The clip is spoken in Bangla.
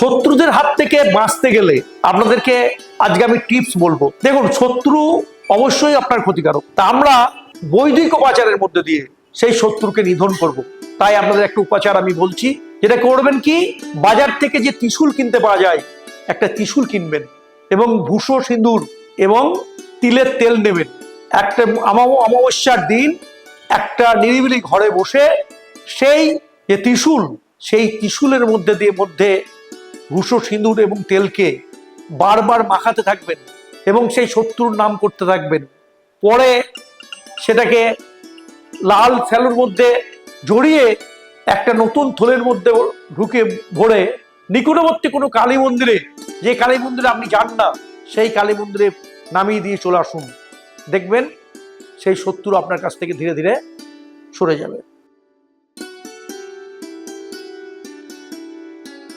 শত্রুদের হাত থেকে বাঁচতে গেলে আপনাদেরকে আজকে আমি টিপস বলবো। দেখুন, শত্রু অবশ্যই আপনার ক্ষতিকারক, তা আমরা বৈদিক উপাচারের মধ্যে দিয়ে সেই শত্রুকে নিধন করব। তাই আপনাদের একটা উপাচার আমি বলছি, যেটা করবেন কি, বাজার থেকে যে ত্রিশূল কিনতে পাওয়া যায়, একটা ত্রিশূল কিনবেন এবং ভূষো সিঁদুর এবং তিলের তেল নেবেন। একটা অমাবস্যার দিন একটা নিরিবিলি ঘরে বসে সেই যে ত্রিশূল, সেই ত্রিশূলের মধ্যে ভূষো সিঁদুর এবং তেলকে বারবার মাখাতে থাকবেন এবং সেই শত্রুর নাম করতে থাকবেন। পরে সেটাকে লাল ফেলুর মধ্যে জড়িয়ে একটা নতুন থলের মধ্যে ঢুকে ভরে নিকটবর্তী কোনো কালী মন্দিরে, যে কালী মন্দিরে আপনি যান না, সেই কালী মন্দিরে নামিয়ে দিয়ে চলে আসুন। দেখবেন সেই শত্রু আপনার কাছ থেকে ধীরে ধীরে সরে যাবে।